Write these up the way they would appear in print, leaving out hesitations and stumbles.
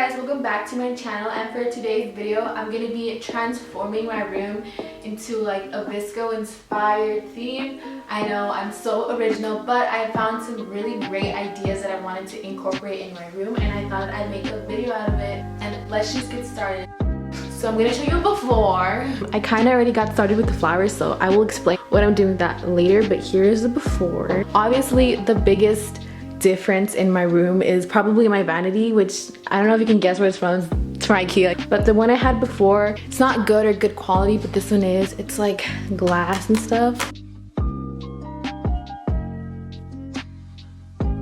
guys, welcome back to my channel, and for today's video I'm gonna be transforming my room into like a visco inspired theme. I know I'm so original, but I found some really great ideas that I wanted to incorporate in my room, and I thought I'd make a video out of it. And let's just get started. So I'm gonna show you before. I kind of already got started with the flowers, so I will explain what I'm doing with that later, but here's the before. Obviously the biggest difference in my room is probably my vanity, which I don't know if you can guess where it's from. It's from IKEA, but the one I had before, it's not good or good quality, but this one is. It's like glass and stuff.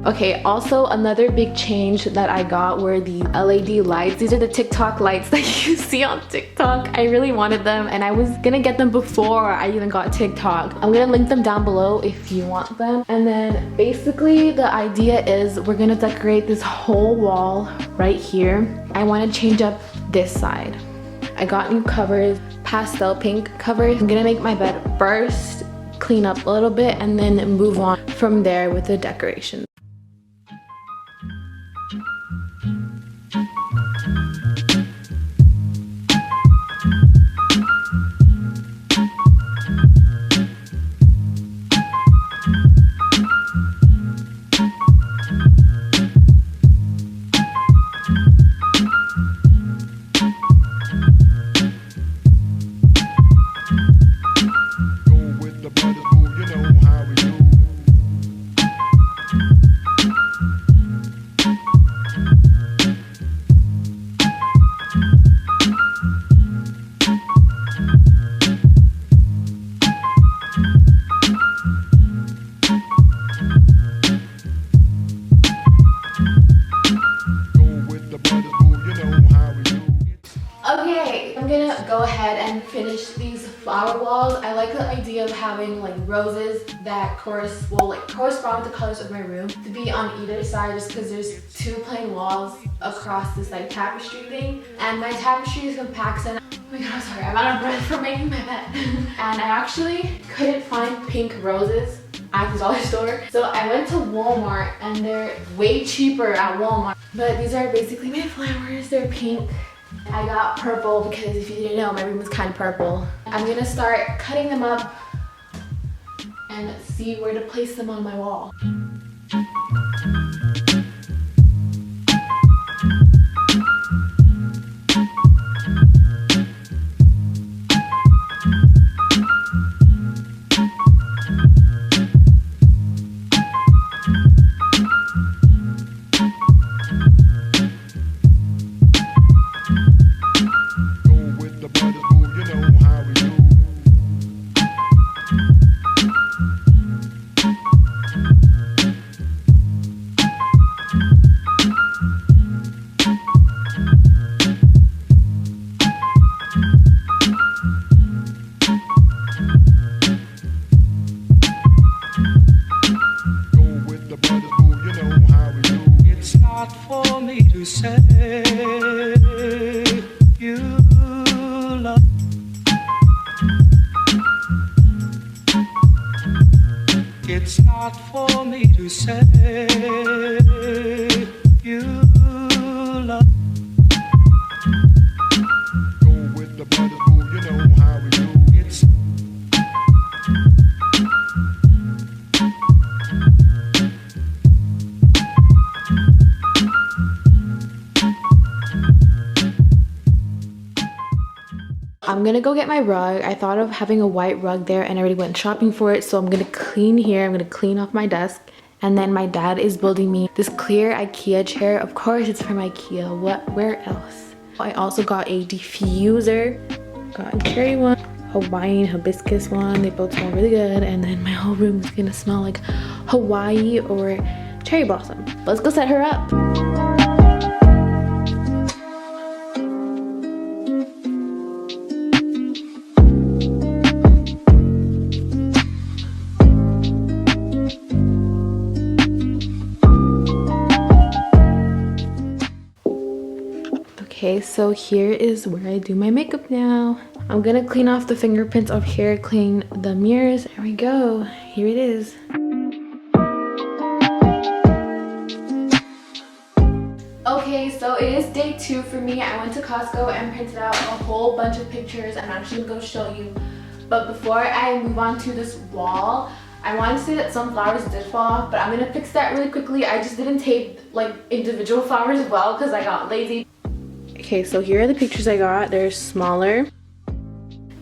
Okay, also another big change that I got were the LED lights. These are the TikTok lights that you see on TikTok. I really wanted them, and I was gonna get them before I even got TikTok. I'm gonna link them down below if you want them. And then basically the idea is we're gonna decorate this whole wall right here. I wanna change up this side. I got new covers, pastel pink covers. I'm gonna make my bed first, clean up a little bit, and then move on from there with the decoration. Okay, I'm gonna go ahead and finish these flower walls. I like the idea of having like roses that correspond with the colors of my room to be on either side, just because there's two plain walls across this like tapestry thing, and my tapestry is compact. And oh my god, I'm sorry, I'm out of breath from making my bed. And I actually couldn't find pink roses at the dollar store, so I went to Walmart, and they're way cheaper at Walmart. But these are basically my flowers. They're pink. I got purple because if you didn't know, my room is kind of purple. I'm gonna start cutting them up and see where to place them on my wall. For me to say you love. It's not for me to say you love. Go with the brothers, boo, you know how we do. It's I'm gonna go get my rug. I thought of having a white rug there, and I already went shopping for it, so I'm gonna clean here. I'm gonna clean off my desk, and then my dad is building me this clear IKEA chair. Of course it's from IKEA. Where else? I also got a diffuser. Got a cherry one, Hawaiian hibiscus one. They both smell really good, and then my whole room is gonna smell like Hawaii or cherry blossom. Let's go set her up. Okay, so here is where I do my makeup now. I'm gonna clean off the fingerprints up here, clean the mirrors. There we go. Here it is. Okay, so So it is day 2 for me. I went to Costco and printed out a whole bunch of pictures. I'm actually gonna go show you. But before I move on to this wall, I want to say that some flowers did fall off, but I'm gonna fix that really quickly. I just didn't tape like individual flowers well because I got lazy. Okay, so here are the pictures I got. They're smaller.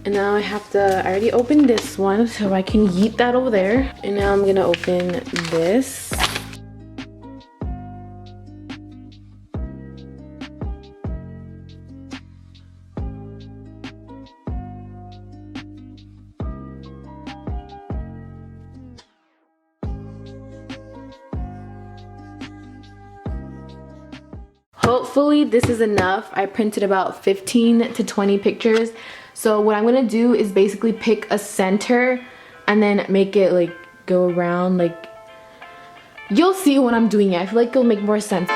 And now I already opened this one, so I can yeet that over there. And now I'm gonna open this. Hopefully this is enough. I printed about 15 to 20 pictures. So what I'm gonna do is basically pick a center and then make it like go around. Like, you'll see when I'm doing it. I feel like it'll make more sense.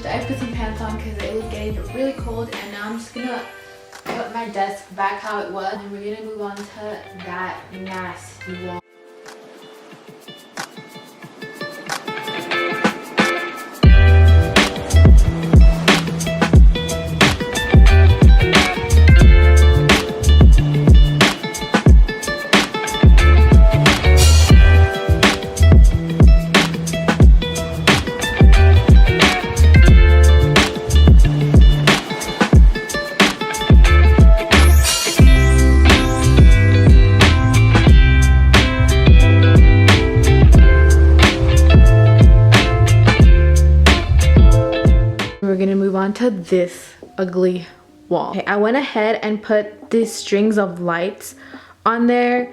I put some pants on because it was getting really cold, and now I'm just gonna put my desk back how it was, and we're gonna move on to that nasty wall. We're gonna move on to this ugly wall. Okay, I went ahead and put these strings of lights on there.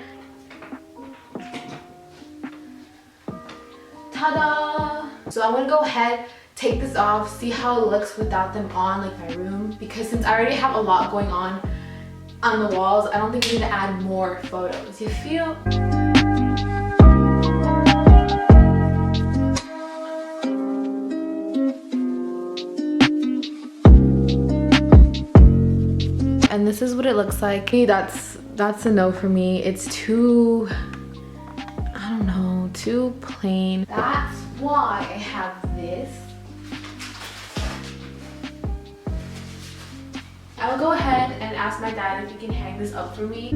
Ta-da! So I'm gonna go ahead, take this off, see how it looks without them on, like my room, because since I already have a lot going on the walls, I don't think we need to add more photos. You feel? And this is what it looks like. That's a no for me. It's too, I don't know, too plain. That's why I have this. I'll go ahead and ask my dad if he can hang this up for me.